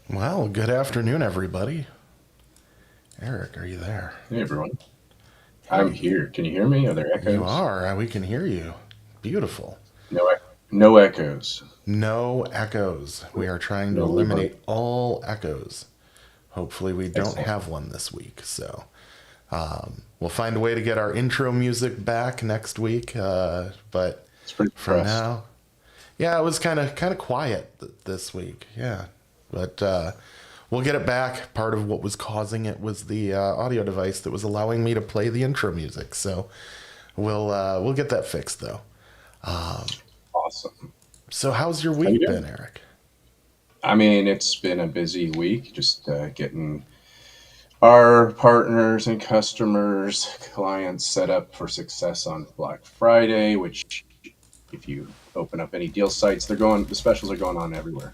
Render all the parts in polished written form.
Well, good afternoon, everybody. Eric, are you there? Hey everyone, I'm Hey, here. Can you hear me? Are there you echoes? are. We can hear you. Beautiful. No echoes. No echoes. We are trying to No reverb. eliminate all echoes. Hopefully, we don't Excellent. have one this week. So, we'll find a way to get our intro music back next week. But It's pretty for depressed. now, yeah, it was kind of quiet this week. Yeah, but we'll get it back. Part of what was causing it was the audio device that was allowing me to play the intro music. So we'll get that fixed though. Awesome. So how's your How you week been, doing? Eric? I mean, it's been a busy week. Just getting our partners and customers, clients set up for success on Black Friday. Which, if you open up any deal sites, they're going. The specials are going on everywhere.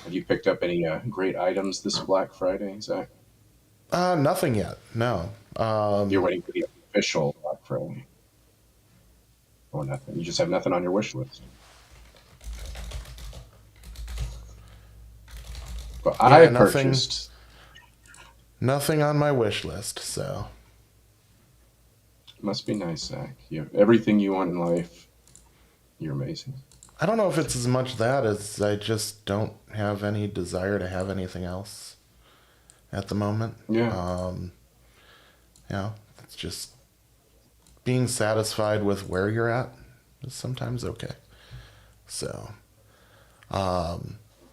Have you picked up any great items this Black Friday, Zach? Nothing yet. No. You're waiting for the official Black Friday, or nothing? You just have nothing on your wish list. But I Yeah, nothing. purchased, Nothing on my wish list. So must be nice, Zach. You have everything you want in life. You're amazing. I don't know if it's as much that as I just don't have any desire to have anything else at the moment. Yeah. Um, it's just being satisfied with where you're at is sometimes okay. So,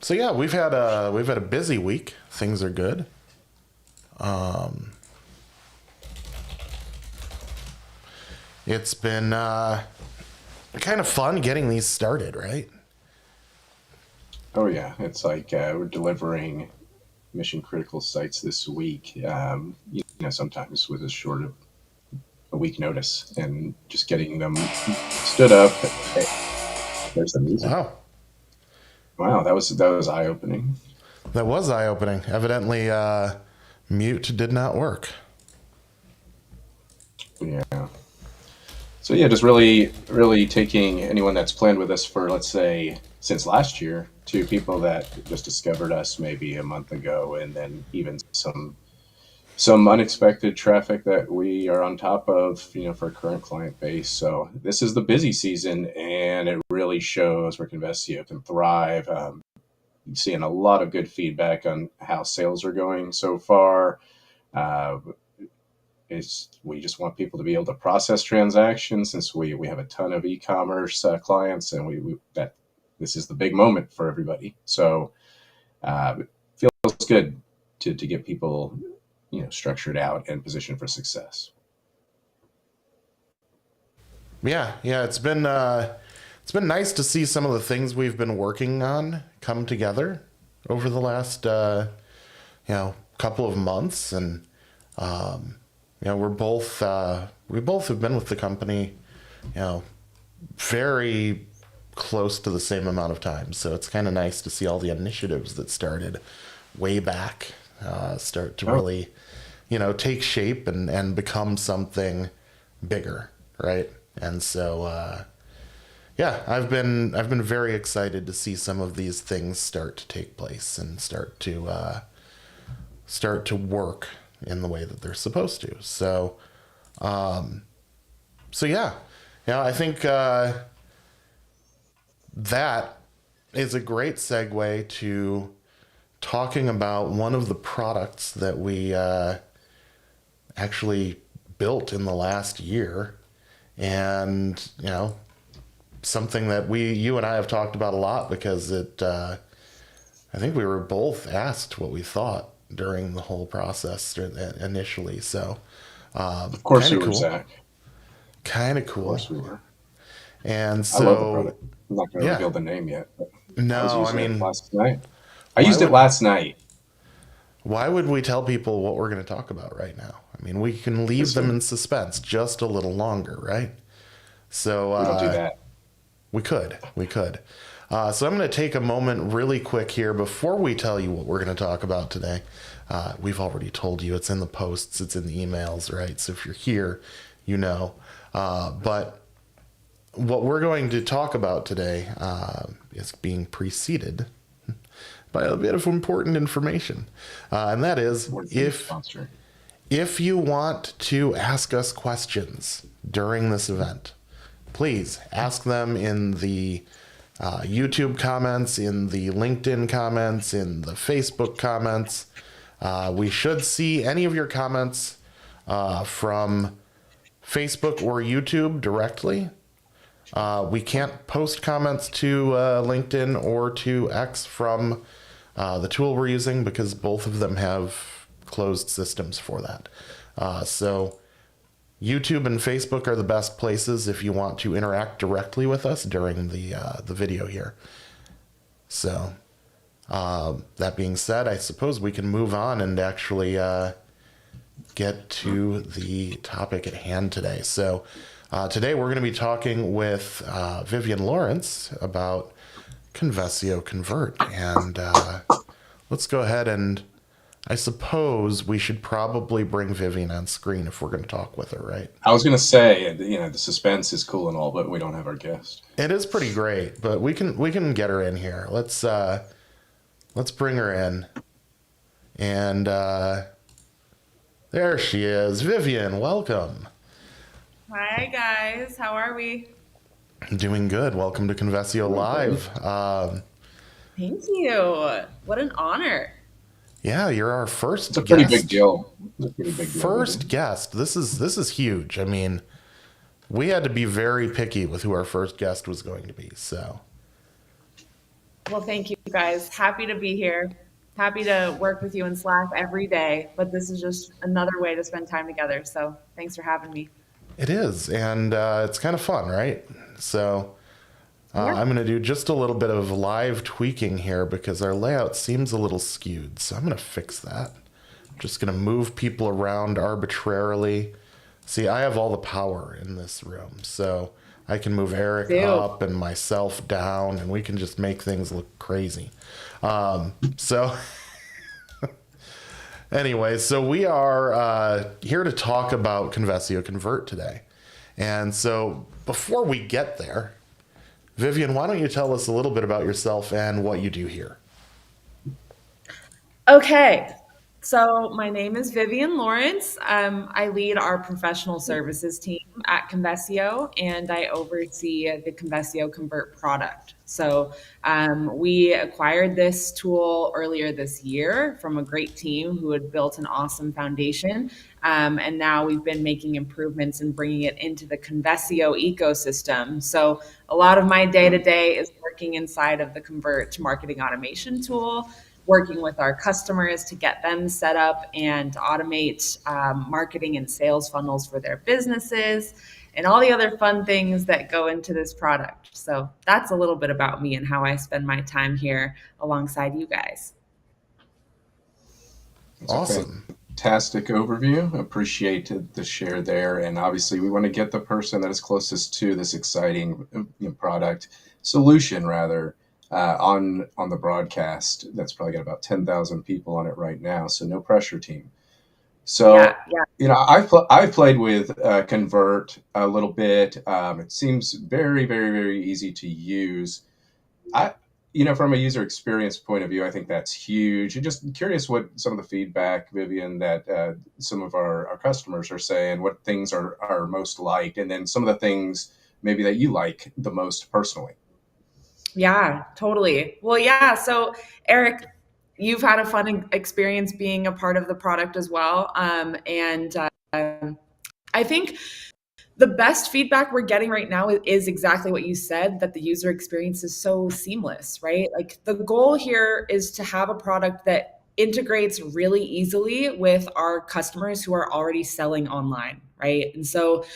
so yeah, we've had a busy week. Things are good. Um, it's been kind of fun getting these started, right? Oh, yeah. It's like we're delivering mission critical sites this week. Sometimes with as short of a week notice, and just getting them stood up. Hey, there's the music. Wow, Wow, that was eye opening. that was eye opening. Evidently, mute did not work. Yeah. So yeah, just really taking anyone that's planned with us for, let's say, since last year, to people that just discovered us maybe a month ago, and then even some unexpected traffic that we are on top of, for current client base. So this is the busy season, and it really shows where Convesio can thrive. Seeing a lot of good feedback on how sales are going so far. Uh, we just want people to be able to process transactions, since we have a ton of e-commerce clients, and we that this is the big moment for everybody. So it feels good to get people structured out and positioned for success. Yeah, yeah, it's been nice to see some of the things we've been working on come together over the last couple of months, and we both have been with the company, you know, very close to the same amount of time. So it's kind of nice to see all the initiatives that started way back start to Oh, really, take shape and become something bigger, right? And so, yeah, I've been very excited to see some of these things start to take place and start to work in the way that they're supposed to. So yeah, I think that is a great segue to talking about one of the products that we actually built in the last year, and something that you and I have talked about a lot because I think we were both asked what we thought during the whole process initially. So of course kind we of were, cool, Zach. kind of Of cool. course we were. And I love the so product. I'm not going to yeah, reveal the name yet, but I was no, I using it mean, last night. I why used it would last night. why would we tell people what we're going to talk about right now? I mean, we can leave This them one. in suspense just a little longer, right? So We don't do that. we could. So I'm going to take a moment really quick here before we tell you what we're going to talk about today. We've already told you, it's in the posts, it's in the emails, right? So if you're here, you know. But what we're going to talk about today is being preceded by a bit of important information, and that is What's the sponsor? if you want to ask us questions during this event, please ask them in the YouTube comments, in the LinkedIn comments, in the Facebook comments. We should see any of your comments from Facebook or YouTube directly. We can't post comments to LinkedIn or to X from the tool we're using because both of them have closed systems for that. So YouTube and Facebook are the best places if you want to interact directly with us during the video here. So that being said, I suppose we can move on and actually get to the topic at hand today. So today we're going to be talking with Vivian Laurence about Convesio Convert. And let's go ahead and I suppose we should probably bring Vivian on screen if we're going to talk with her, right? I was going to say, the suspense is cool and all, but we don't have our guest. It is pretty great, but we can get her in here. Let's bring her in. And there she is. Vivian, welcome. Hi guys, how are we? Doing good. Welcome to Convesio Live. Thank you. What an honor. Yeah, you're our first It's a guest. pretty big deal. It's a pretty big deal. First guest. This is huge. I mean, we had to be very picky with who our first guest was going to be. So, Well, thank you guys. Happy to be here. Happy to work with you in Slack every day, but this is just another way to spend time together. So thanks for having me. it is, and it's kind of fun, right? So, Yeah. I'm going to do just a little bit of live tweaking here because our layout seems a little skewed. So I'm going to fix that. I'm just going to move people around arbitrarily. See, I have all the power in this room, so I can move Eric Ew. up and myself down, and we can just make things look crazy. So anyway, so we are here to talk about Convesio Convert today. And so before we get there, Vivian, why don't you tell us a little bit about yourself and what you do here? Okay. So my name is Vivian Laurence. I lead our professional services team at Convesio, and I oversee the Convesio Convert product. So we acquired this tool earlier this year from a great team who had built an awesome foundation. And now we've been making improvements and bringing it into the Convesio ecosystem. So a lot of my day to day is working inside of the Convert marketing automation tool, working with our customers to get them set up and automate marketing and sales funnels for their businesses and all the other fun things that go into this product. So that's a little bit about me and how I spend my time here alongside you guys. It's a Awesome. fantastic overview. Appreciate the share there. And obviously, we want to get the person that is closest to this exciting product solution, rather, on the broadcast. That's probably got about 10,000 people on it right now. So no pressure, team. So, Yeah. I've played with Convert a little bit. It seems very, very, very easy to use. From a user experience point of view, I think that's huge. And just curious what some of the feedback, Vivian, that some of our customers are saying, what things are most liked, and then some of the things maybe that you like the most personally. Yeah, totally. Well, yeah. So, Eric, you've had a fun experience being a part of the product as well. And I think the best feedback we're getting right now is exactly what you said, that the user experience is so seamless, right? Like the goal here is to have a product that integrates really easily with our customers who are already selling online, right? And so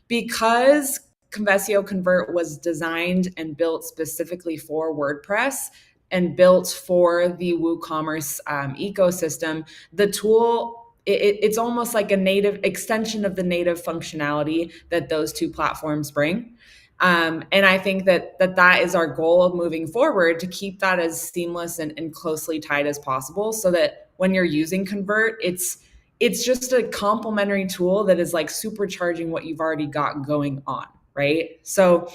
because Convesio Convert was designed and built specifically for WordPress and built for the WooCommerce ecosystem, the tool it's almost like a native extension of the native functionality that those two platforms bring. And I think that is our goal moving forward, to keep that as seamless and closely tied as possible, so that when you're using Convert, it's just a complementary tool that is like supercharging what you've already got going on, right? So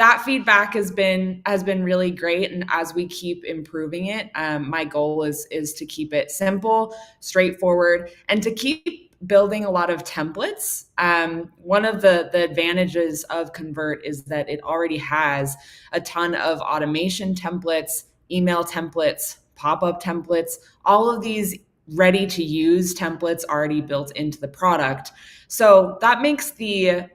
that feedback has been really great, and as we keep improving it, my goal is to keep it simple, straightforward, and to keep building a lot of templates. One of the advantages of Convert is that it already has a ton of automation templates, email templates, pop-up templates, all of these ready to use templates already built into the product. So that makes the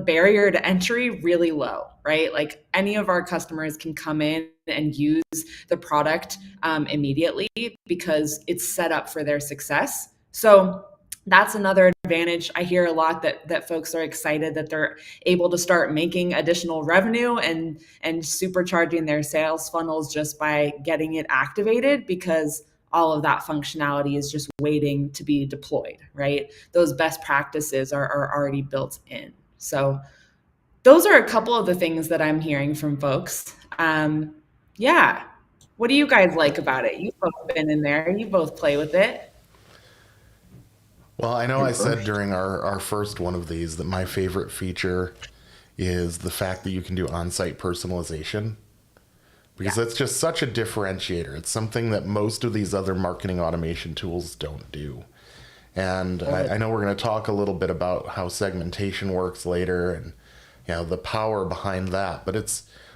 barrier to entry really low, right? Like any of our customers can come in and use the product immediately because it's set up for their success. So that's another advantage. I hear a lot that folks are excited that they're able to start making additional revenue and supercharging their sales funnels just by getting it activated, because all of that functionality is just waiting to be deployed, right? Those best practices are already built in. So those are a couple of the things that I'm hearing from folks. Yeah. What do you guys like about it? You've both been in there. You both play with it. Well, I know You I said first. during our first one of these that my favorite feature is the fact that you can do on site personalization, because Yeah. that's just such a differentiator. It's something that most of these other marketing automation tools don't do. And Totally. I know we're going to talk a little bit about how segmentation works later and the power behind that, but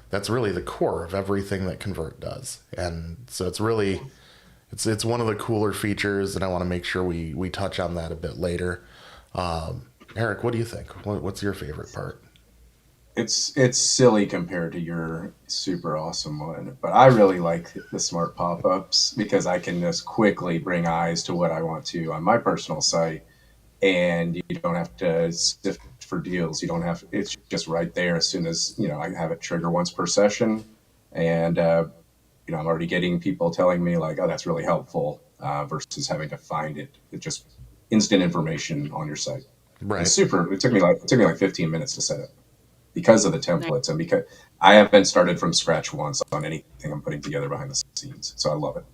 that's really the core of everything that Convert does. And so it's really it's one of the cooler features, and I want to make sure we touch on that a bit later. Eric, what do you think? What's your favorite part? It's silly compared to your super awesome one, but I really like the smart pop-ups because I can just quickly bring eyes to what I want to on my personal site, and you don't have to sift for deals. You don't have, it's just right there as soon as, I have it trigger once per session. And, I'm already getting people telling me like, oh, that's really helpful, versus having to find it. It's just instant information on your site. And Right. super, it took me like 15 minutes to set it because of the Nice. templates and because I haven't started from scratch once on anything I'm putting together behind the scenes. So I love it.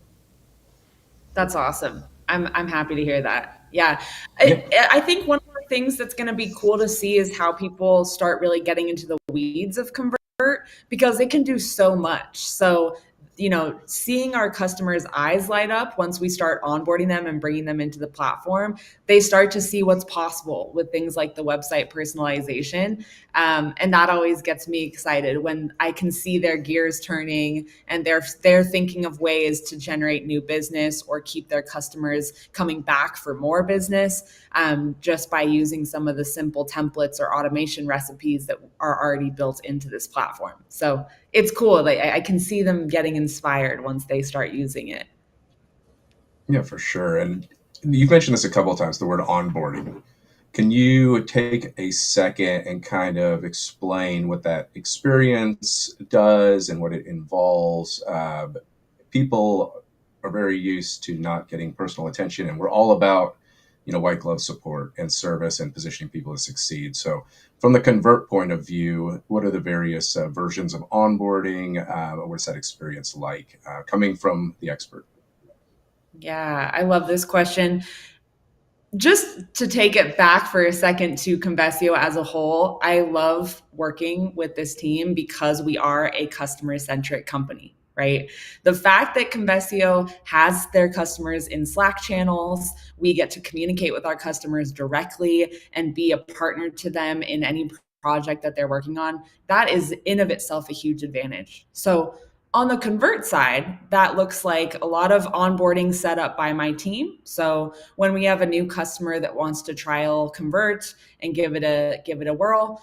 That's awesome. I'm happy to hear that. Yeah. Yeah. I think one of the things that's going to be cool to see is how people start really getting into the weeds of Convert, because it can do so much. So, seeing our customers' eyes light up once we start onboarding them and bringing them into the platform, they start to see what's possible with things like the website personalization. And that always gets me excited when I can see their gears turning and they're thinking of ways to generate new business or keep their customers coming back for more business, just by using some of the simple templates or automation recipes that are already built into this platform. So it's cool. Like I can see them getting inspired once they start using it. Yeah, for sure. And you've mentioned this a couple of times, the word onboarding. Can you take a second and kind of explain what that experience does and what it involves? People are very used to not getting personal attention, and we're all about, white glove support and service and positioning people to succeed. So, from the Convert point of view, what are the various versions of onboarding? What's that experience like, coming from the expert? Yeah, I love this question. Just to take it back for a second to Convesio as a whole, I love working with this team because we are a customer centric company, right? The fact that Convesio has their customers in Slack channels, we get to communicate with our customers directly and be a partner to them in any project that they're working on. That is in of itself a huge advantage. So on the Convert side, that looks like a lot of onboarding set up by my team. So when we have a new customer that wants to trial Convert and give it a whirl,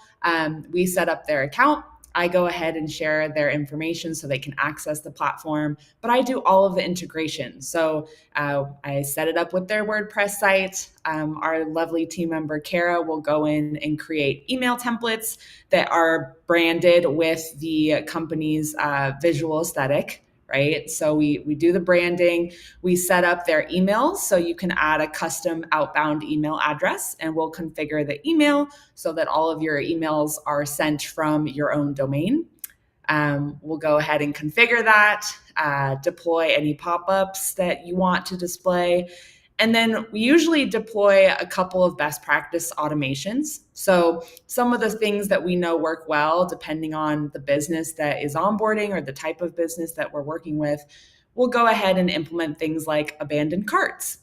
we set up their account. I go ahead and share their information so they can access the platform, but I do all of the integration. So I set it up with their WordPress site. Our lovely team member Kara will go in and create email templates that are branded with the company's visual aesthetic. Right. So we do the branding, we set up their emails. So you can add a custom outbound email address and we'll configure the email so that all of your emails are sent from your own domain. We'll go ahead and configure that, deploy any pop-ups that you want to display. And then we usually deploy a couple of best practice automations. So some of the things that we know work well, depending on the business that is onboarding or the type of business that we're working with, we'll go ahead and implement things like abandoned carts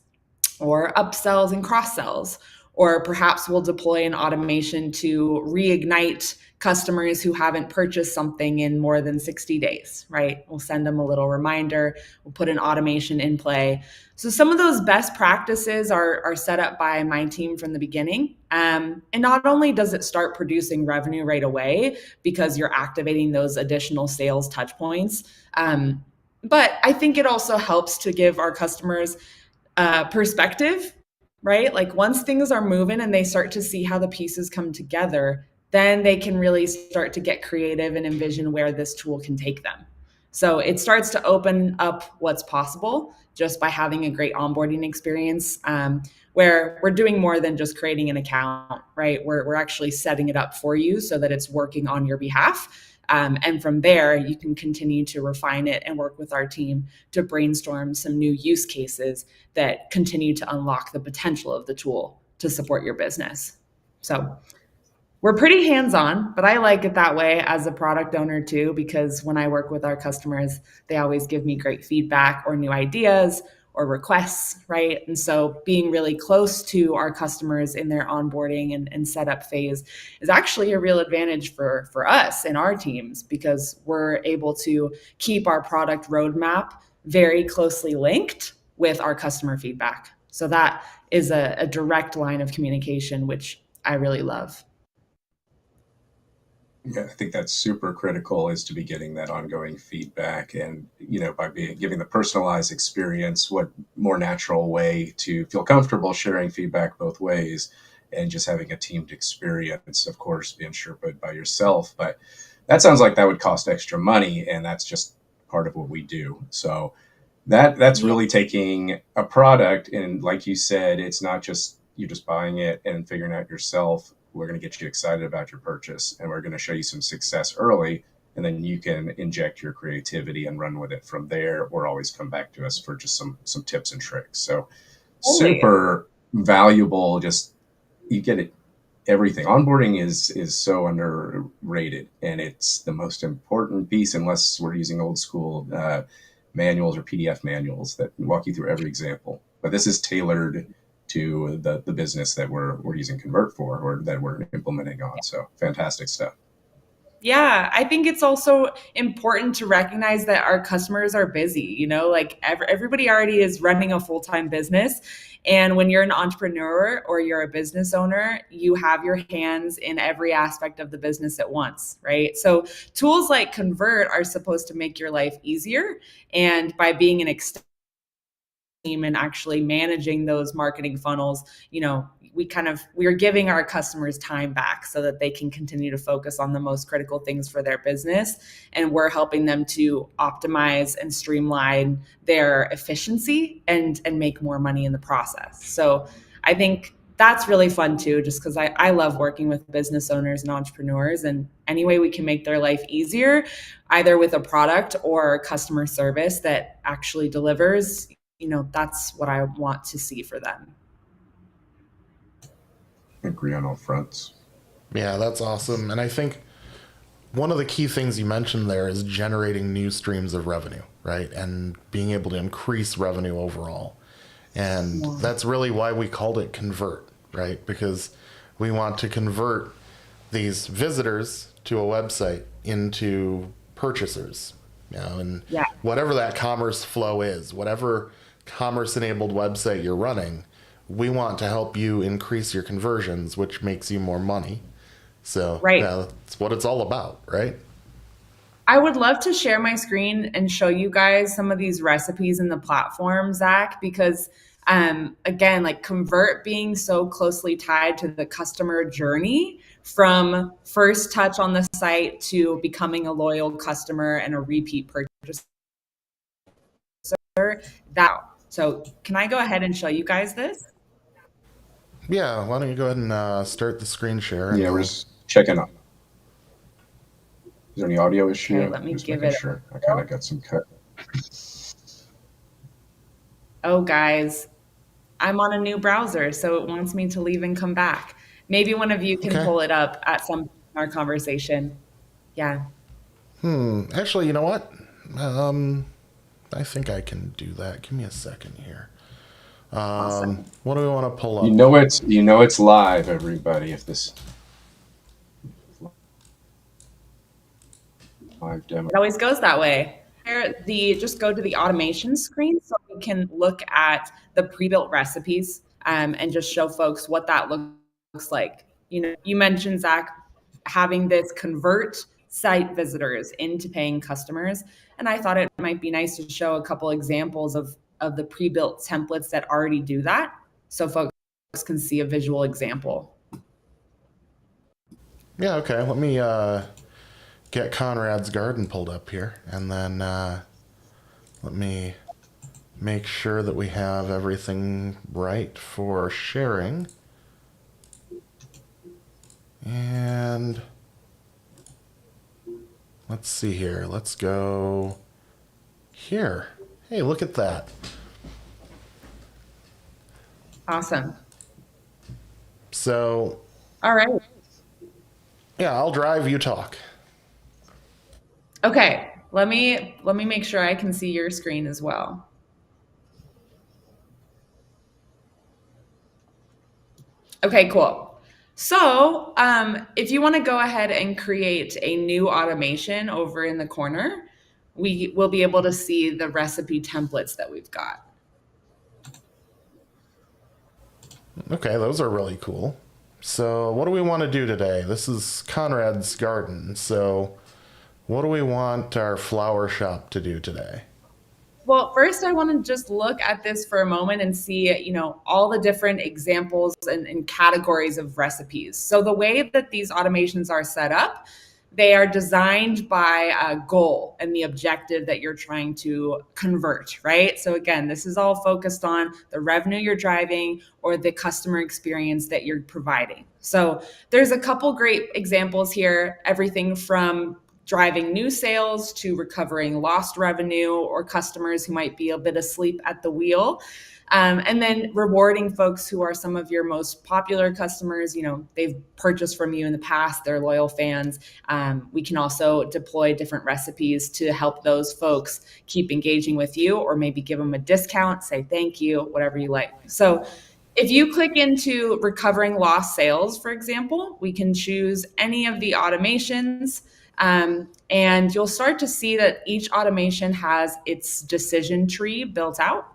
or upsells and cross sells. Or perhaps we'll deploy an automation to reignite customers who haven't purchased something in more than 60 days, right? We'll send them a little reminder, we'll put an automation in play. So some of those best practices are set up by my team from the beginning. And not only does it start producing revenue right away because you're activating those additional sales touch points, but I think it also helps to give our customers perspective, right? Like once things are moving and they start to see how the pieces come together, then they can really start to get creative and envision where this tool can take them. So it starts to open up what's possible just by having a great onboarding experience, where we're doing more than just creating an account, right? We're actually setting it up for you so that it's working on your behalf. And from there, you can continue to refine it and work with our team to brainstorm some new use cases that continue to unlock the potential of the tool to support your business. So we're pretty hands-on, but I like it that way as a product owner too, because when I work with our customers, they always give me great feedback or new ideas or requests, right? And so being really close to our customers in their onboarding and setup phase is actually a real advantage for us and our teams, because we're able to keep our product roadmap very closely linked with our customer feedback. So that is a direct line of communication, which I really love. Yeah, I think that's super critical, is to be getting that ongoing feedback, and by giving the personalized experience, what more natural way to feel comfortable sharing feedback both ways, and just having a teamed experience, of course, being Sherpa'd by yourself. But that sounds like that would cost extra money, and that's just part of what we do. So that's Yeah. really taking a product, and like you said, it's not just you just buying it and figuring out yourself. We're going to get you excited about your purchase, and we're going to show you some success early, and then you can inject your creativity and run with it from there, or always come back to us for just some tips and tricks. So Totally. super valuable. Just you get it. Everything onboarding is so underrated, and it's the most important piece, unless we're using old school manuals or PDF manuals that walk you through every example. But this is tailored to the business that we're using Convert for, or that we're implementing on. So fantastic stuff. Yeah, I think it's also important to recognize that our customers are busy. Like everybody already is running a full-time business. And when you're an entrepreneur or you're a business owner, you have your hands in every aspect of the business at once, right? So tools like Convert are supposed to make your life easier. And by being an extension team and actually managing those marketing funnels, we're giving our customers time back so that they can continue to focus on the most critical things for their business. And we're helping them to optimize and streamline their efficiency and make more money in the process. So I think that's really fun too, just because I love working with business owners and entrepreneurs, and any way we can make their life easier, either with a product or customer service that actually delivers, that's what I want to see for them. Agree on all fronts. Yeah, that's awesome. And I think one of the key things you mentioned there is generating new streams of revenue, right? And being able to increase revenue overall. And that's really why we called it Convert, right? Because we want to convert these visitors to a website into purchasers, and Yeah. whatever that commerce flow is, whatever commerce enabled website you're running, we want to help you increase your conversions, which makes you more money. So Right. yeah, that's what it's all about, right? I would love to share my screen and show you guys some of these recipes in the platform, Zach, because again, like Convert being so closely tied to the customer journey from first touch on the site to becoming a loyal customer and a repeat purchaser. So can I go ahead and show you guys this? Yeah, why don't you go ahead and start the screen share? And Yeah, we're just checking out. Is there any audio issue? Okay, let me Just give making it. sure. I kind of got some cut. Oh, guys, I'm on a new browser, so it wants me to leave and come back. Maybe one of you can Okay. pull it up at some point in our conversation. Yeah, Actually, you know what? Um, I think I can do that. Give me a second here. awesome. What do we want to pull You up? know it's live, everybody. If this live demo. It always goes that way. Here, just go to the automation screen so we can look at the pre-built recipes and just show folks what that looks like. You mentioned, Zach, having this convert site visitors into paying customers, and I thought it might be nice to show a couple examples of the pre-built templates that already do that, so folks can see a visual example. Yeah, okay. Let me get Conrad's Garden pulled up here, and then let me make sure that we have everything right for sharing. And let's see here. Let's go here. Hey, look at that. Awesome. So, All right. yeah, I'll drive, you talk. Okay, let me make sure I can see your screen as well. Okay, cool. So, if you want to go ahead and create a new automation over in the corner, we will be able to see the recipe templates that we've got. Okay, those are really cool. So, what do we want to do today? This is Conrad's Garden. So, what do we want our flower shop to do today? Well, first, I want to just look at this for a moment and see, all the different examples and categories of recipes. So the way that these automations are set up, they are designed by a goal and the objective that you're trying to convert, right? So again, this is all focused on the revenue you're driving or the customer experience that you're providing. So there's a couple great examples here, everything from driving new sales to recovering lost revenue or customers who might be a bit asleep at the wheel. And then rewarding folks who are some of your most popular customers. They've purchased from you in the past, they're loyal fans. We can also deploy different recipes to help those folks keep engaging with you, or maybe give them a discount, say thank you, whatever you like. So if you click into recovering lost sales, for example, we can choose any of the automations. And you'll start to see that each automation has its decision tree built out.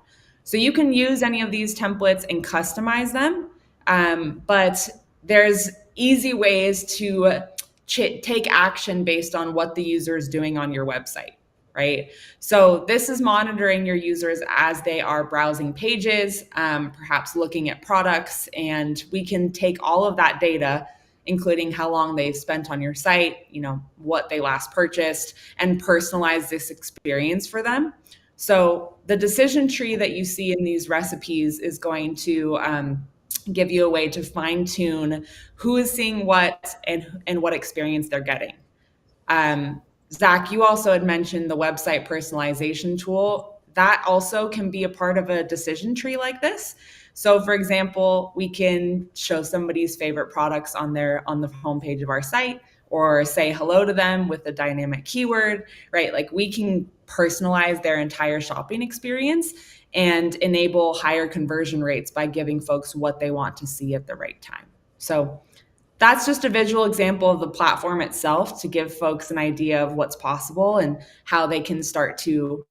So you can use any of these templates and customize them. But there's easy ways to take action based on what the user is doing on your website, right? So this is monitoring your users as they are browsing pages, perhaps looking at products, and we can take all of that data, including how long they've spent on your site, what they last purchased, and personalize this experience for them. So the decision tree that you see in these recipes is going to give you a way to fine tune who is seeing what and what experience they're getting. Zach, you also had mentioned the website personalization tool. That also can be a part of a decision tree like this. So for example, we can show somebody's favorite products on the homepage of our site, or say hello to them with a dynamic keyword, right? Like we can personalize their entire shopping experience and enable higher conversion rates by giving folks what they want to see at the right time. So that's just a visual example of the platform itself to give folks an idea of what's possible and how they can start to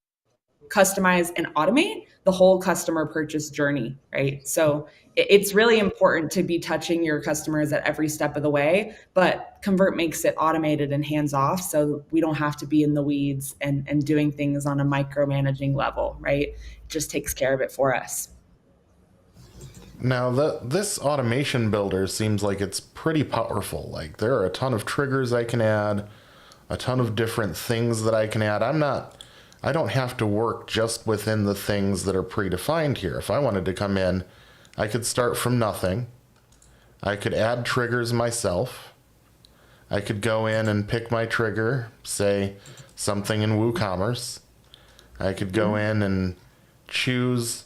customize and automate the whole customer purchase journey, right? So it's really important to be touching your customers at every step of the way, but Convert makes it automated and hands off, so we don't have to be in the weeds and doing things on a micromanaging level, right? It just takes care of it for us. Now, this automation builder seems like it's pretty powerful. Like, there are a ton of triggers I can add, a ton of different things that I can add. I don't have to work just within the things that are predefined here. If I wanted to come in, I could start from nothing. I could add triggers myself. I could go in and pick my trigger, say something in WooCommerce. I could go in and choose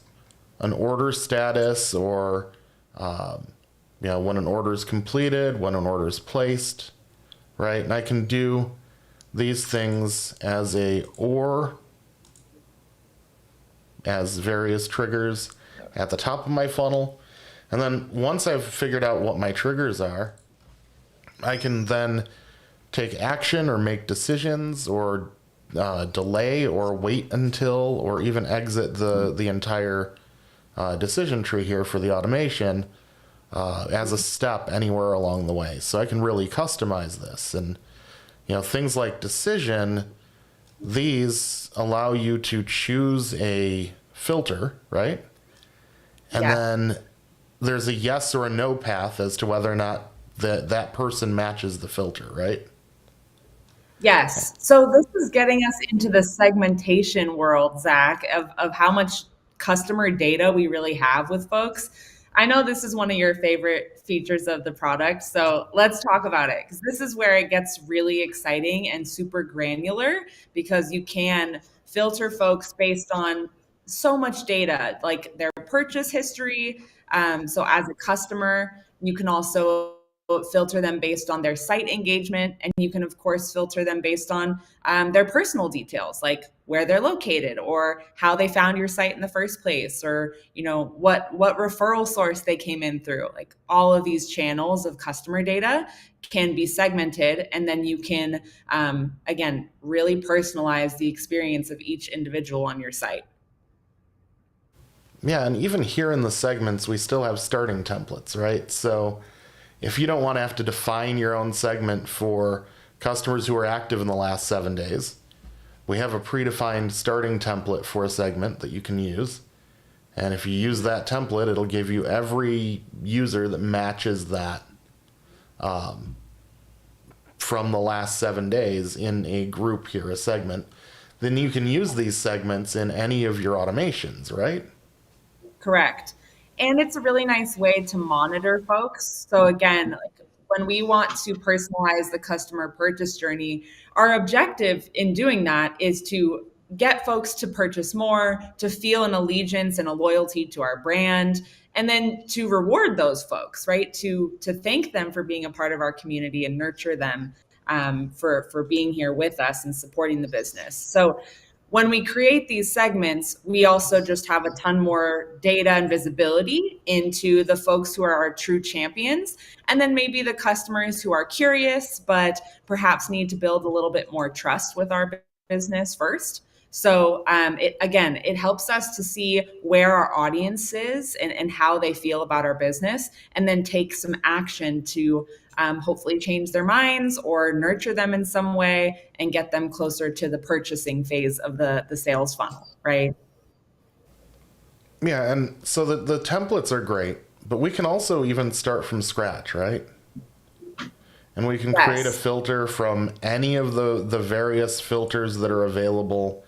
an order status, or when an order is completed, when an order is placed, right? And I can do these things as as various triggers at the top of my funnel. And then once I've figured out what my triggers are, I can then take action or make decisions, or delay or wait until, or even exit the entire decision tree here for the automation as a step anywhere along the way. So I can really customize this. And things like decision, these allow you to choose a filter, right? And then there's a yes or a no path as to whether or not that person matches the filter, right? Yes. So this is getting us into the segmentation world, Zach, of how much customer data we really have with folks. I know this is one of your favorite features of the product. So let's talk about it, because this is where it gets really exciting and super granular, because you can filter folks based on so much data, like their purchase history. So as a customer, you can also filter them based on their site engagement, and you can of course filter them based on their personal details, like where they're located, or how they found your site in the first place, or what referral source they came in through. Like, all of these channels of customer data can be segmented, and then you can again really personalize the experience of each individual on your site. Yeah, and even here in the segments, we still have starting templates, right? So if you don't want to have to define your own segment for customers who are active in the last 7 days, we have a predefined starting template for a segment that you can use. And if you use that template, it'll give you every user that matches that from the last 7 days in a group here, a segment. Then you can use these segments in any of your automations, right? Correct. And it's a really nice way to monitor folks. So again, like, when we want to personalize the customer purchase journey, our objective in doing that is to get folks to purchase more, to feel an allegiance and a loyalty to our brand, and then to reward those folks, right? To thank them for being a part of our community and nurture them for being here with us and supporting the business. So when we create these segments, we also just have a ton more data and visibility into the folks who are our true champions, and then maybe the customers who are curious, but perhaps need to build a little bit more trust with our business first. So it helps us to see where our audience is and how they feel about our business, and then take some action to hopefully change their minds or nurture them in some way and get them closer to the purchasing phase of the sales funnel, right? Yeah, and so the templates are great, but we can also even start from scratch, right? And we can create a filter from any of the various filters that are available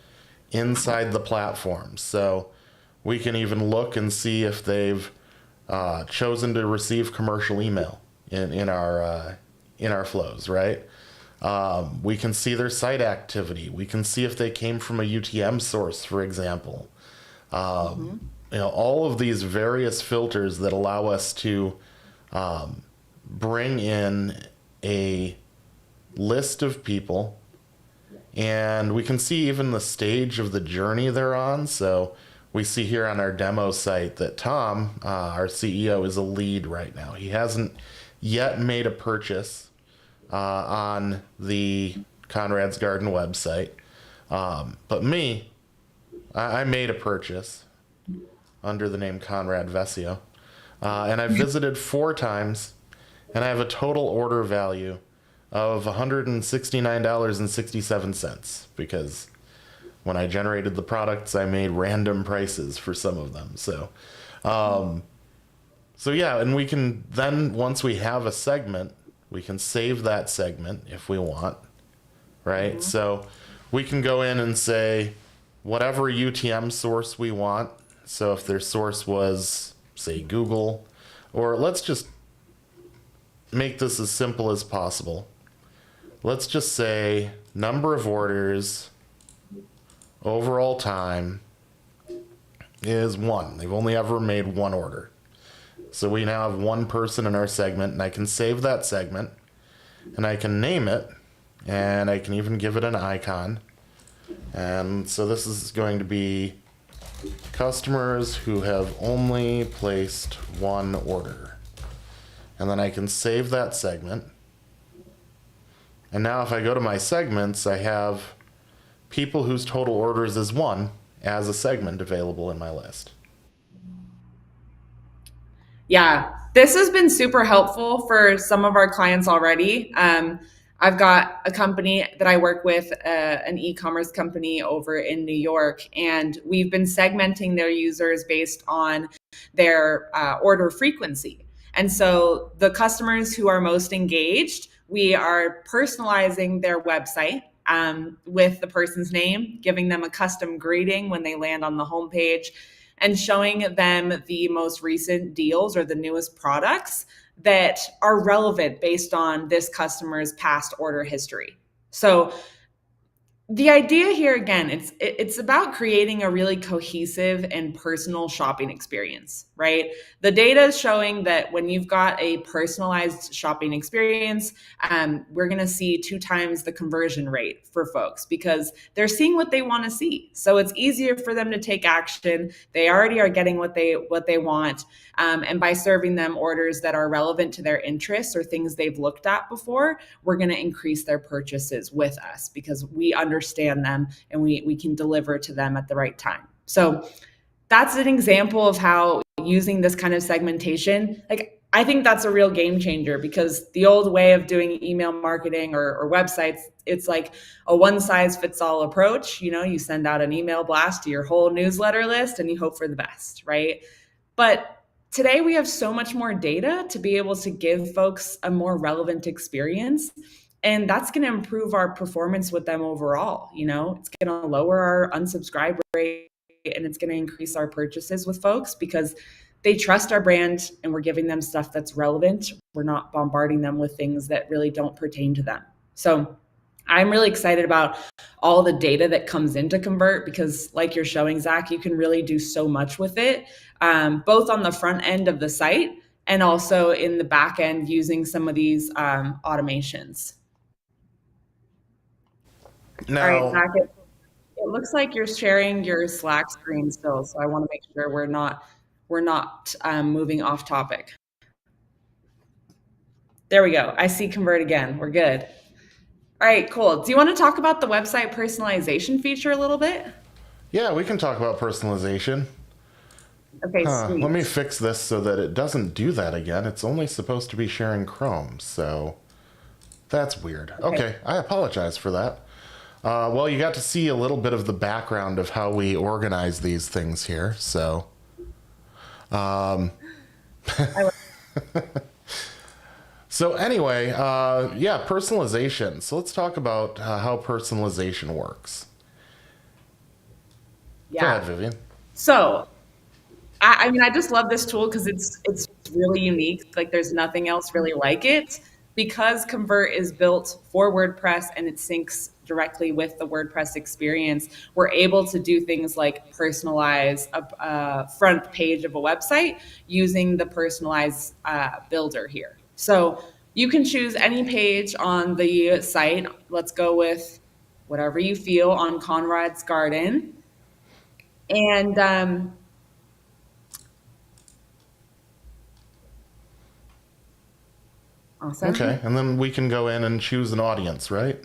inside the platform. So we can even look and see if they've chosen to receive commercial email in our flows, right? We can see their site activity. We can see if they came from a UTM source, for example. All of these various filters that allow us to bring in a list of people, and we can see even the stage of the journey they're on. So we see here on our demo site that Tom, our CEO, is a lead right now. He hasn't yet made a purchase on the Conrad's Garden website. But me, I made a purchase under the name Conrad Vesio. And I've visited 4 times, and I have a total order value of $169.67, because when I generated the products, I made random prices for some of them. So yeah, and we can then, once we have a segment, we can save that segment if we want, right? So we can go in and say whatever UTM source we want. So if their source was, say, Google, or let's just make this as simple as possible. Let's just say number of orders, overall time, is one. They've only ever made one order. So we now have one person in our segment, and I can save that segment, and I can name it, and I can even give it an icon. And so this is going to be customers who have only placed one order. And then I can save that segment. And now if I go to my segments, I have people whose total orders is one as a segment available in my list. Yeah, this has been super helpful for some of our clients already. I've got a company that I work with, an e-commerce company over in New York, and we've been segmenting their users based on their order frequency. And so the customers who are most engaged, we are personalizing their website with the person's name, giving them a custom greeting when they land on the homepage, and showing them the most recent deals or the newest products that are relevant based on this customer's past order history. So the idea here, again, it's about creating a really cohesive and personal shopping experience, right? The data is showing that when you've got a personalized shopping experience, we're going to see 2 times the conversion rate for folks because they're seeing what they want to see. So it's easier for them to take action. They already are getting what they want, and by serving them orders that are relevant to their interests or things they've looked at before, we're going to increase their purchases with us because we understand them and we can deliver to them at the right time. So that's an example of how using this kind of segmentation, like I think that's a real game changer because the old way of doing email marketing or websites, it's like a one size fits all approach. You know, you send out an email blast to your whole newsletter list and you hope for the best, right? But today we have so much more data to be able to give folks a more relevant experience. And that's going to improve our performance with them overall. You know, it's going to lower our unsubscribe rate and it's going to increase our purchases with folks because they trust our brand and we're giving them stuff that's relevant. We're not bombarding them with things that really don't pertain to them. So I'm really excited about all the data that comes into Convert because like you're showing, Zach, you can really do so much with it, both on the front end of the site and also in the back end using some of these automations. Now, All right, Zach, it looks like you're sharing your Slack screen still, so I want to make sure we're not moving off topic. There we go. I see Convert again. We're good. All right, cool. Do you want to talk about the website personalization feature a little bit? yeah, we can talk about personalization. Okay, sweet. Let me fix this so that it doesn't do that again. It's only supposed to be sharing Chrome, so that's weird. Okay, I apologize for that. Well, you got to see a little bit of the background of how we organize these things here. So, so anyway, yeah, personalization. So let's talk about how personalization works. Yeah. Go ahead, Vivian. So, I mean, I just love this tool because it's really unique. Like, there's nothing else really like it. Because Convert is built for WordPress and it syncs directly with the WordPress experience, we're able to do things like personalize a front page of a website using the personalized builder here. So you can choose any page on the site. Let's go with whatever you feel on Conrad's Garden. And awesome. Okay, and then we can go in and choose an audience, right?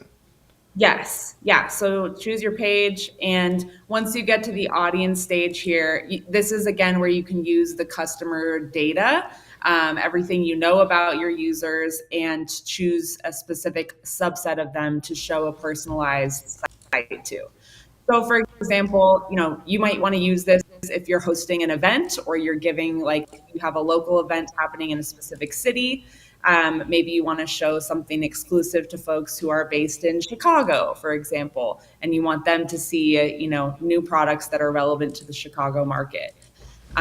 Yes. Yeah. So choose your page. And once you get to the audience stage here, this is again where you can use the customer data, everything you know about your users, and choose a specific subset of them to show a personalized site to. So for example, you know, you might want to use this if you're hosting an event or you're giving, like, you have a local event happening in a specific city. Maybe you want to show something exclusive to folks who are based in Chicago, for example, and you want them to see, you know, new products that are relevant to the Chicago market.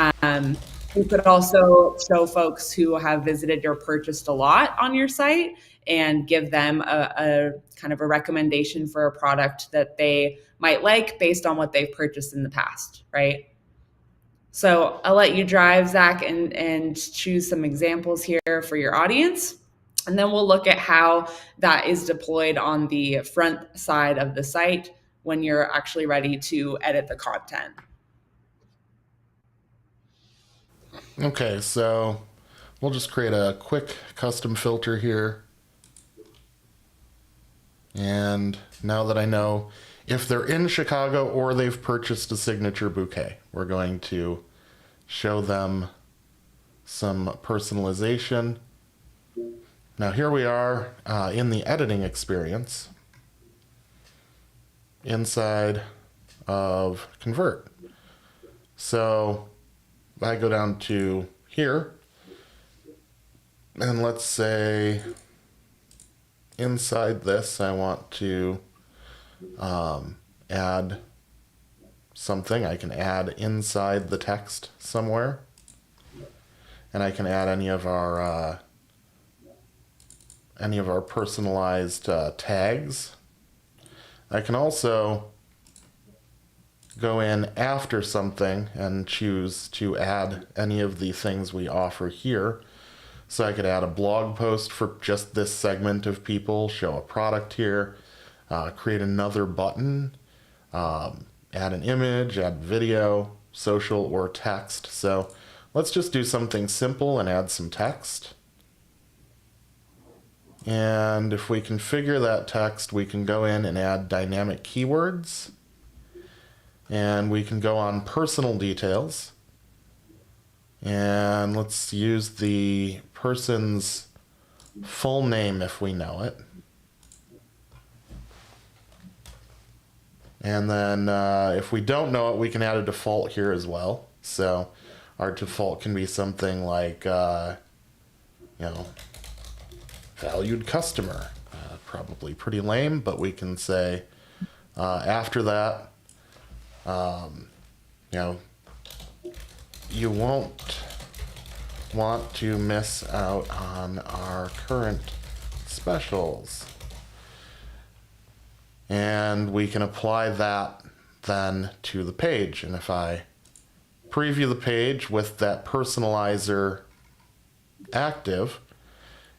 You could also show folks who have visited or purchased a lot on your site and give them a kind of a recommendation for a product that they might like based on what they've purchased in the past, right? So I'll let you drive, Zach, and choose some examples here for your audience. And then we'll look at how that is deployed on the front side of the site when you're actually ready to edit the content. Okay, so we'll just create a quick custom filter here. And now that I know if they're in Chicago or they've purchased a signature bouquet, we're going to show them some personalization. Now here we are in the editing experience inside of Convert. So I go down to here, and let's say inside this I want to add something. I can add inside the text somewhere, and I can add any of our personalized tags. I can also go in after something and choose to add any of the things we offer here. So I could add a blog post for just this segment of people, show a product here, create another button, add an image, add video, social, or text. So let's just do something simple and add some text. And if we configure that text, we can go in and add dynamic keywords. And we can go on personal details. And let's use the person's full name if we know it. And then if we don't know it, we can add a default here as well. So our default can be something like, valued customer. Probably pretty lame, but we can say after that, you won't want to miss out on our current specials. And we can apply that then to the page. And if I preview the page with that personalizer active,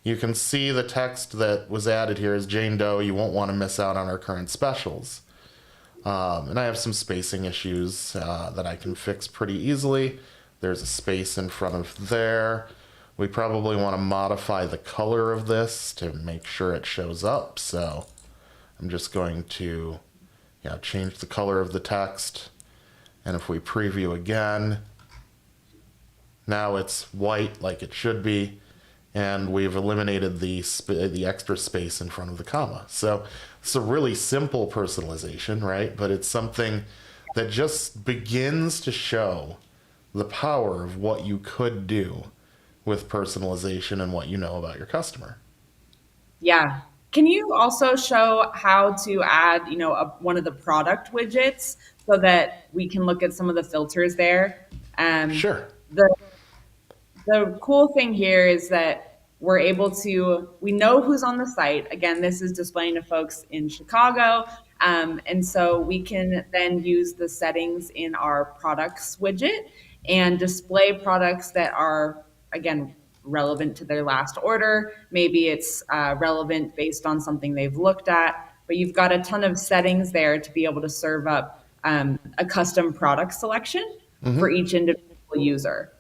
you can see the text that was added here is Jane Doe, you won't want to miss out on our current specials. And I have some spacing issues that I can fix pretty easily. There's a space in front of there. We probably want to modify the color of this to make sure it shows up. So I'm just going to change the color of the text. And if we preview again, now it's white like it should be. And we've eliminated the extra space in front of the comma. So it's a really simple personalization, right? But it's something that just begins to show the power of what you could do with personalization and what you know about your customer. Yeah. Can you also show how to add, one of the product widgets so that we can look at some of the filters there? Sure. The cool thing here is that we know who's on the site. Again, this is displaying to folks in Chicago. And so we can then use the settings in our products widget and display products that are, again, relevant to their last order. Maybe it's relevant based on something they've looked at, but you've got a ton of settings there to be able to serve up a custom product selection for each individual user.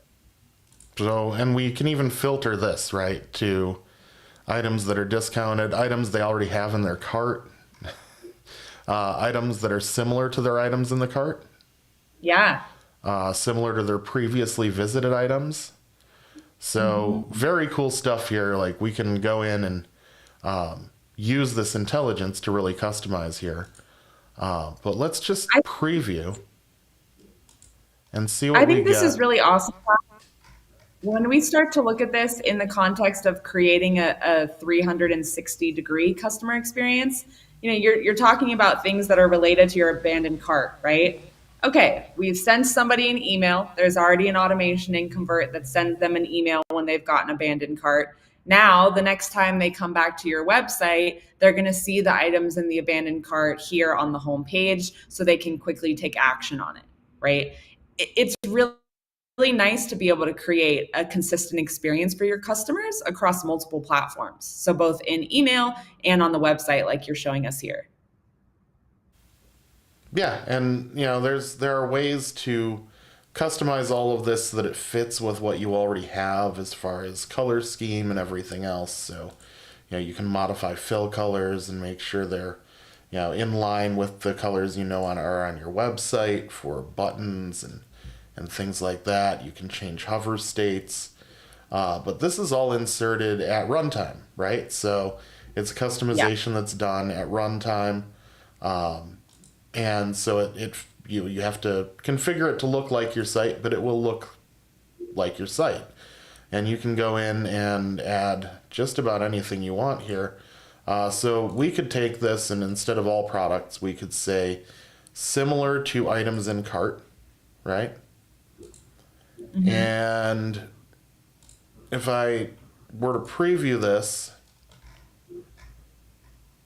So, and we can even filter this, right, to items that are discounted, items they already have in their cart, items that are similar to their items in the cart. Yeah. Similar to their previously visited items. So very cool stuff here. Like we can go in and use this intelligence to really customize here. But let's just preview and see what we get. I think this is really awesome. When we start to look at this in the context of creating a 360-degree customer experience, you're talking about things that are related to your abandoned cart, right? Okay, we've sent somebody an email. There's already an automation in Convert that sends them an email when they've got an abandoned cart. Now, the next time they come back to your website, they're going to see the items in the abandoned cart here on the home page so they can quickly take action on it, right? It's really nice to be able to create a consistent experience for your customers across multiple platforms. So both in email and on the website, like you're showing us here. Yeah, and there are ways to customize all of this so that it fits with what you already have as far as color scheme and everything else. So, you can modify fill colors and make sure they're, in line with the colors are on your website for buttons and things like that. You can change hover states. But this is all inserted at runtime, right? So it's customization that's done at runtime. And so you have to configure it to look like your site, but it will look like your site. And you can go in and add just about anything you want here. So we could take this, and instead of all products, we could say similar to items in cart, right? Mm-hmm. And if I were to preview this,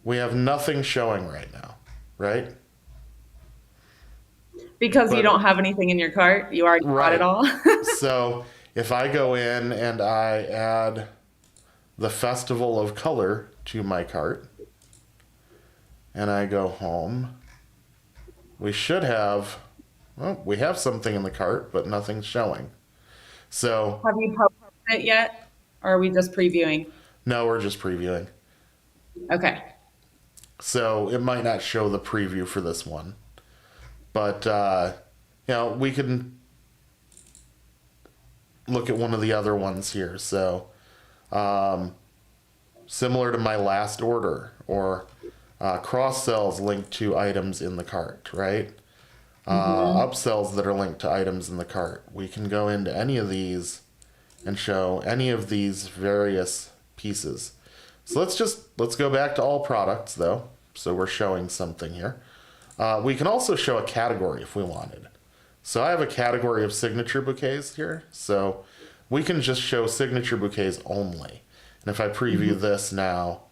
we have nothing showing right now, right? Because you don't have anything in your cart, you already bought it all. So if I go in and I add the Festival of Color to my cart, and I go home, we should have, we have something in the cart, but nothing's showing. So have you posted it yet? Or are we just previewing? No, we're just previewing. Okay. So it might not show the preview for this one. But, we can look at one of the other ones here. So, similar to my last order, or cross-sells linked to items in the cart, right? Upsells that are linked to items in the cart. We can go into any of these and show any of these various pieces. So let's go back to all products, though. So we're showing something here. We can also show a category if we wanted. So I have a category of signature bouquets here. So we can just show signature bouquets only. And if I preview this now,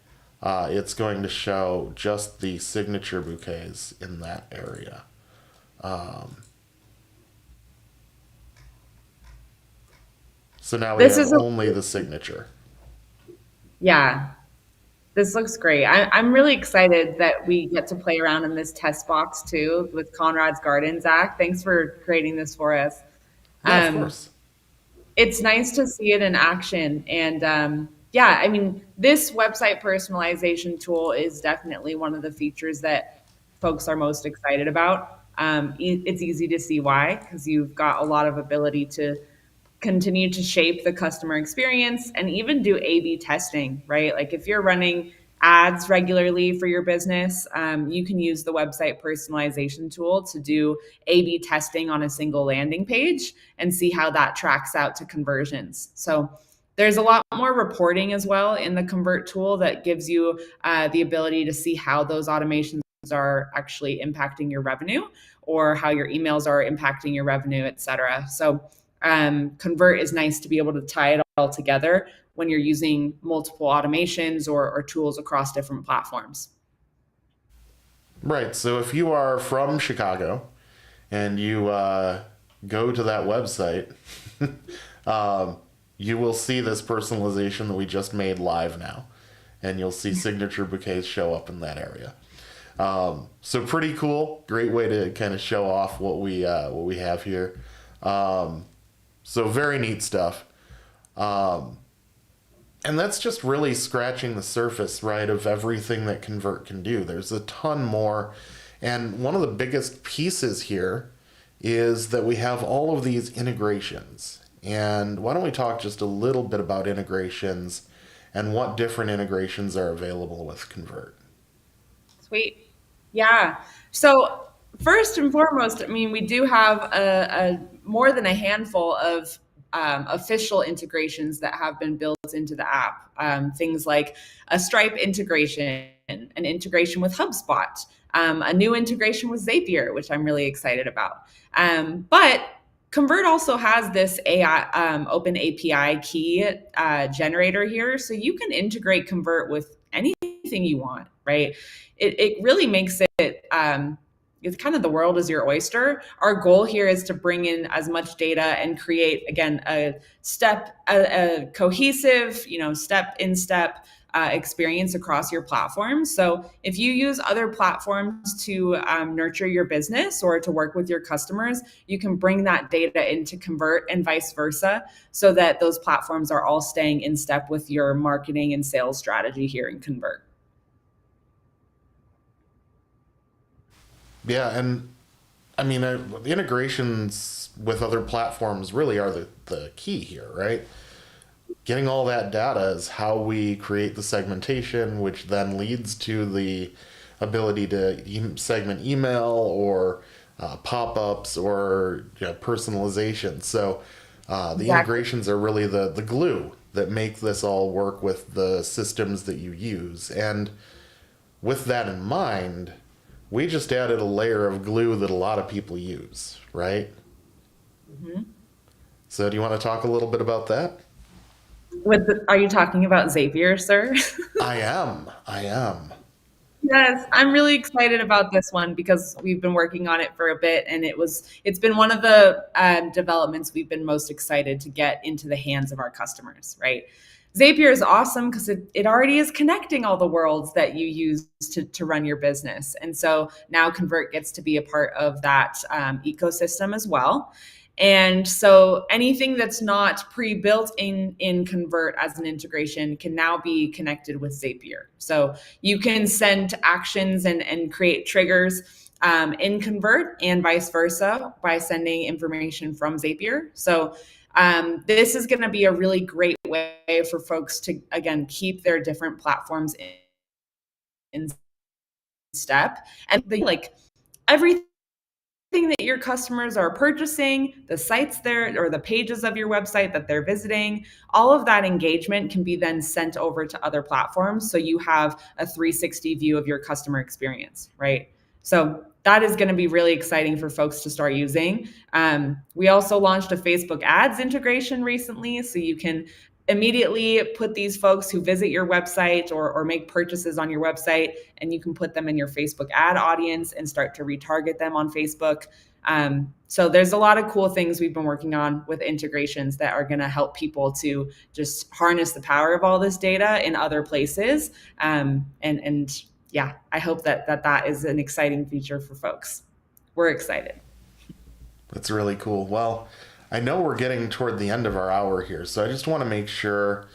it's going to show just the signature bouquets in that area. So now we have only the signature. Yeah. This looks great. I'm really excited that we get to play around in this test box too with Conrad's Garden. Zach, thanks for creating this for us. Yeah, of course. It's nice to see it in action. And I mean, this website personalization tool is definitely one of the features that folks are most excited about. It's easy to see why, because you've got a lot of ability to continue to shape the customer experience and even do A/B testing, right? Like if you're running ads regularly for your business, you can use the website personalization tool to do A/B testing on a single landing page and see how that tracks out to conversions. So there's a lot more reporting as well in the Convert tool that gives you the ability to see how those automations are actually impacting your revenue, or how your emails are impacting your revenue, et cetera. So Convert is nice to be able to tie it all together when you're using multiple automations or tools across different platforms. Right. So if you are from Chicago and you go to that website, you will see this personalization that we just made live now. And you'll see signature bouquets show up in that area. So pretty cool. Great way to kind of show off what we have here. So very neat stuff. And that's just really scratching the surface, right, of everything that Convert can do. There's a ton more. And one of the biggest pieces here is that we have all of these integrations. And why don't we talk just a little bit about integrations and what different integrations are available with Convert? Sweet. Yeah. So first and foremost, I mean, we do have a more than a handful of official integrations that have been built into the app. Things like a Stripe integration, an integration with HubSpot, a new integration with Zapier, which I'm really excited about. But Convert also has this AI open API key generator here, so you can integrate Convert with anything you want, right? It really makes it it's kind of the world is your oyster. Our goal here is to bring in as much data and create, again, a cohesive, step in step experience across your platforms. So if you use other platforms to nurture your business or to work with your customers, you can bring that data into Convert and vice versa, so that those platforms are all staying in step with your marketing and sales strategy here in Convert. Yeah, and I mean, the integrations with other platforms really are the key here, right? Getting all that data is how we create the segmentation, which then leads to the ability to segment email or pop-ups or personalization. So the Exactly. integrations are really the glue that make this all work with the systems that you use. And with that in mind, we just added a layer of glue that a lot of people use, right? Mm-hmm. So do you want to talk a little bit about that? Are you talking about Zapier, sir? I am. I am. Yes, I'm really excited about this one because we've been working on it for a bit, and it's been one of the developments we've been most excited to get into the hands of our customers. Right, Zapier is awesome because it already is connecting all the worlds that you use to run your business, and so now Convert gets to be a part of that ecosystem as well. And so anything that's not pre-built in Convert as an integration can now be connected with Zapier. So you can send actions and create triggers in Convert and vice versa by sending information from Zapier. So this is going to be a really great way for folks to, again, keep their different platforms in step. And everything that your customers are purchasing, the sites there or the pages of your website that they're visiting, all of that engagement can be then sent over to other platforms. So you have a 360 view of your customer experience, right? So that is going to be really exciting for folks to start using. We also launched a Facebook ads integration recently, so you can immediately put these folks who visit your website or make purchases on your website, and you can put them in your Facebook ad audience and start to retarget them on Facebook. So there's a lot of cool things we've been working on with integrations that are going to help people to just harness the power of all this data in other places. And yeah, I hope that is an exciting feature for folks. We're excited. That's really cool. Well, I know we're getting toward the end of our hour here, so I just want to make sure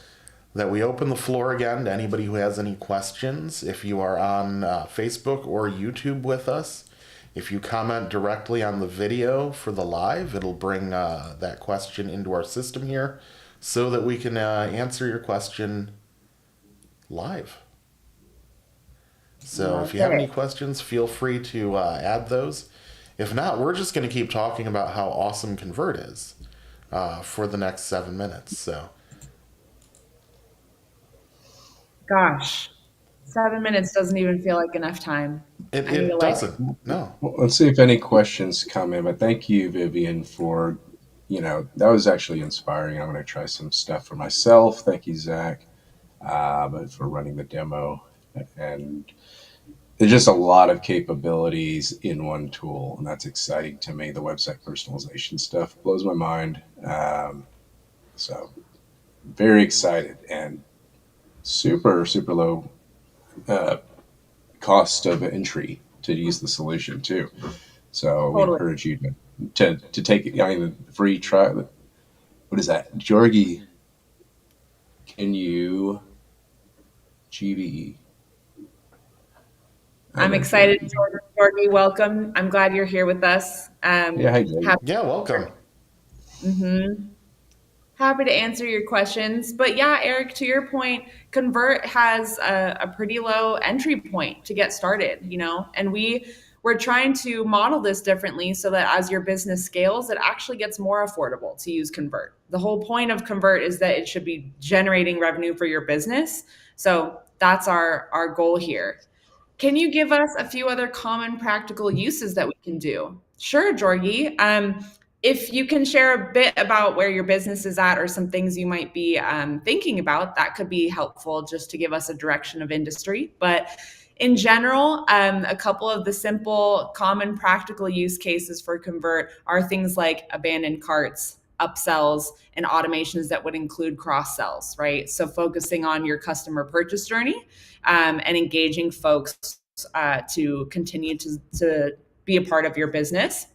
that we open the floor again to anybody who has any questions. If you are on Facebook or YouTube with us, if you comment directly on the video for the live, it'll bring that question into our system here so that we can answer your question live. So if you have any questions, feel free to add those. If not, we're just going to keep talking about how awesome Convert is for the next 7 minutes. So, Gosh, 7 minutes doesn't even feel like enough time. I need a it light. doesn't. No. Well, let's see if any questions come in. But thank you, Vivian, for that was actually inspiring. I'm going to try some stuff for myself. Thank you, Zach, but for running the demo. And there's just a lot of capabilities in one tool, and that's exciting to me. The website personalization stuff blows my mind. So very excited and super, super low cost of entry to use the solution too. So we Totally. encourage you to take it. I mean, the free trial. What is that, Georgie? Can you GVE? I'm excited, Jordy. Welcome. I'm glad you're here with us. Yeah, hi, Georgie. Yeah, welcome. Happy to answer your questions. But yeah, Eric, to your point, Convert has a pretty low entry point to get started, and we're trying to model this differently so that as your business scales, it actually gets more affordable to use Convert. The whole point of Convert is that it should be generating revenue for your business. So that's our goal here. Can you give us a few other common practical uses that we can do? Sure, Georgie. If you can share a bit about where your business is at or some things you might be thinking about, that could be helpful just to give us a direction of industry. But in general, a couple of the simple, common, practical use cases for Convert are things like abandoned carts, upsells, and automations that would include cross sells, right? So focusing on your customer purchase journey and engaging folks to continue to be a part of your business.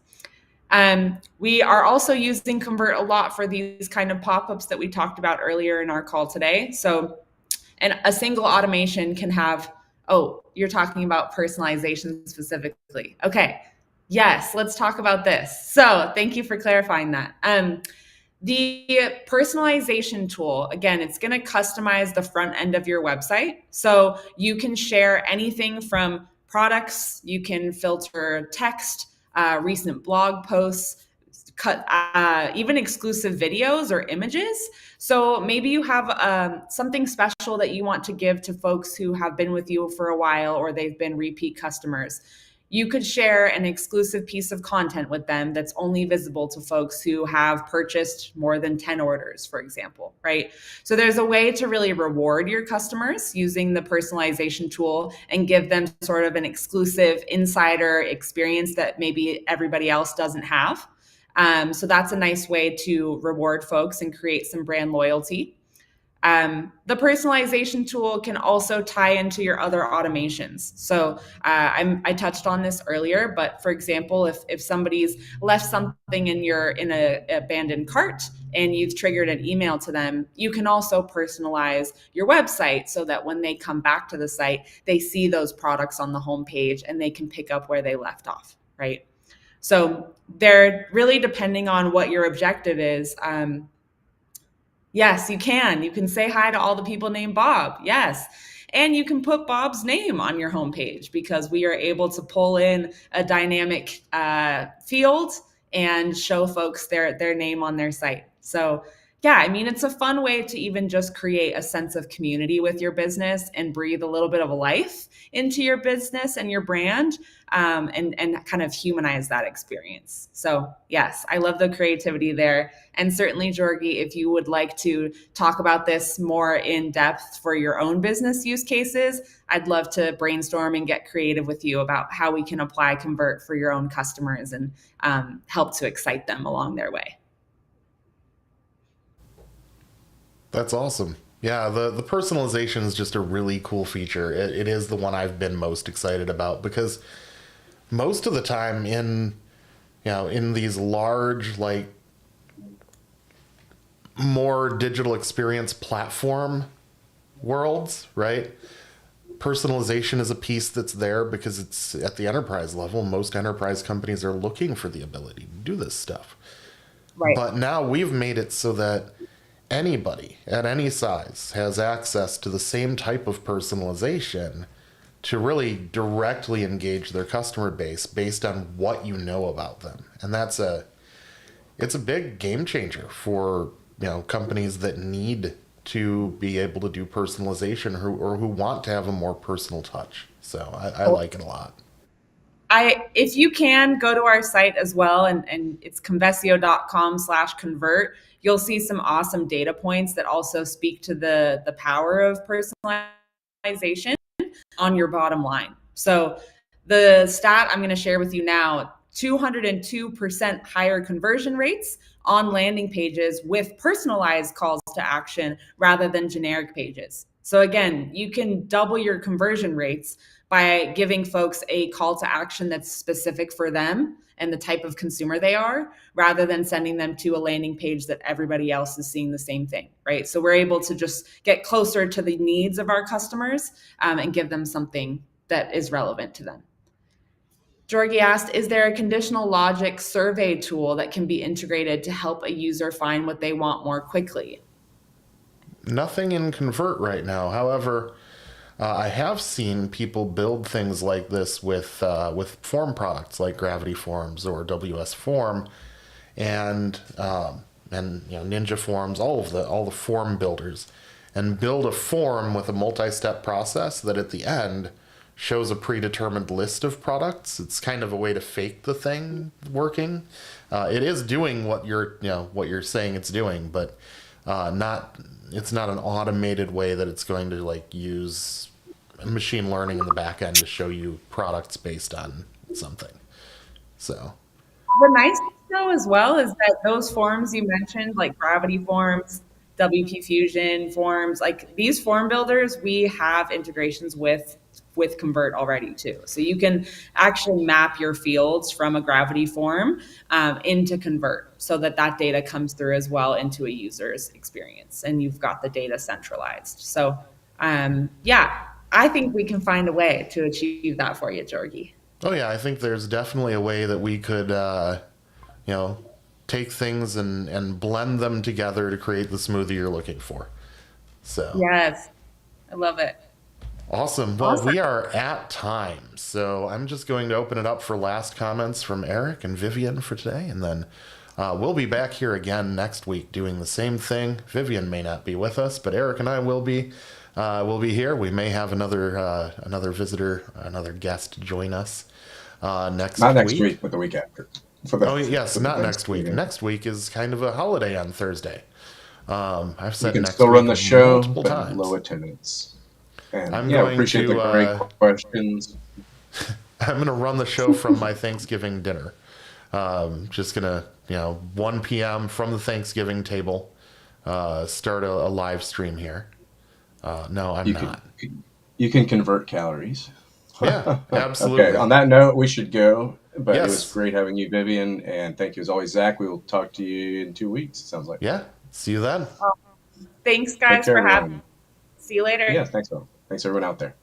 We are also using Convert a lot for these kind of pop-ups that we talked about earlier in our call today. So, and a single automation can have, oh, you're talking about personalization specifically. Okay. Yes, let's talk about this. So thank you for clarifying that. The personalization tool, again, it's going to customize the front end of your website. So you can share anything from products, you can filter text, recent blog posts, cut even exclusive videos or images. So maybe you have something special that you want to give to folks who have been with you for a while or they've been repeat customers. You could share an exclusive piece of content with them that's only visible to folks who have purchased more than 10 orders, for example, right? So there's a way to really reward your customers using the personalization tool and give them sort of an exclusive insider experience that maybe everybody else doesn't have. So that's a nice way to reward folks and create some brand loyalty. The personalization tool can also tie into your other automations. So I touched on this earlier, but for example, if somebody's left something in an abandoned cart and you've triggered an email to them, you can also personalize your website so that when they come back to the site, they see those products on the homepage and they can pick up where they left off, right? So they're really depending on what your objective is. Yes, you can. You can say hi to all the people named Bob. Yes. And you can put Bob's name on your homepage because we are able to pull in a dynamic field and show folks their name on their site. So yeah, I mean, it's a fun way to even just create a sense of community with your business and breathe a little bit of life into your business and your brand, and kind of humanize that experience. So yes, I love the creativity there. And certainly, Georgie, if you would like to talk about this more in depth for your own business use cases, I'd love to brainstorm and get creative with you about how we can apply Convert for your own customers and help to excite them along their way. That's awesome. Yeah, the personalization is just a really cool feature. It is the one I've been most excited about because most of the time in these large, like, more digital experience platform worlds, right? Personalization is a piece that's there because it's at the enterprise level. Most enterprise companies are looking for the ability to do this stuff. Right. But now we've made it so that anybody at any size has access to the same type of personalization to really directly engage their customer base based on what you know about them. And it's a big game changer for companies that need to be able to do personalization or who want to have a more personal touch. So I like it a lot. If you can, go to our site as well, and it's convesio.com/convert. You'll see some awesome data points that also speak to the power of personalization on your bottom line. So the stat I'm going to share with you now, 202% higher conversion rates on landing pages with personalized calls to action rather than generic pages. So again, you can double your conversion rates by giving folks a call to action that's specific for them and the type of consumer they are, rather than sending them to a landing page that everybody else is seeing the same thing, right? So we're able to just get closer to the needs of our customers and give them something that is relevant to them. Georgie asked, is there a conditional logic survey tool that can be integrated to help a user find what they want more quickly? Nothing in Convert right now. However, I have seen people build things like this with form products like Gravity Forms or WS Form, and Ninja Forms, all the form builders, and build a form with a multi-step process that at the end shows a predetermined list of products. It's kind of a way to fake the thing working. It is doing what you're saying it's doing, but it's not an automated way that it's going to use machine learning in the back end to show you products based on something. So, The nice thing though as well is that those forms you mentioned, like Gravity Forms, WP Fusion forms, like these form builders, we have integrations with Convert already too. So you can actually map your fields from a Gravity form into Convert, so that that data comes through as well into a user's experience, and you've got the data centralized. So yeah, I think we can find a way to achieve that for you, Georgie. oh yeah, I think there's definitely a way that we could, you know, take things and blend them together to create the smoothie you're looking for. So Yes, I love it. awesome. Well, Awesome. we are at time, so I'm just going to open it up for last comments from Eric and Vivian for today, and then we'll be back here again next week doing the same thing. Vivian may not be with us, but Eric and I will be. We'll be here. We may have another visitor, another guest join us next Not next week. week, but the week after. For the, Oh yes, for the not next week. Thanksgiving. Next week is kind of a holiday on Thursday. I've You said can next still run week the show, multiple but have low times. attendance. And I'm yeah, going appreciate the to great questions. I'm going to run the show from my Thanksgiving dinner. Just gonna 1 p.m. from the Thanksgiving table. Start a live stream here. No, I'm You not. you can convert calories. Yeah, Okay, absolutely. on that note, we should go. But it was Yes. great having you, Vivian, and thank you as always, Zach. We will talk to you in 2 weeks. It sounds like. Yeah. See you then. Thanks, Take guys, care, for having me. everyone. See you later. Yeah, thanks, all. Thanks everyone out there.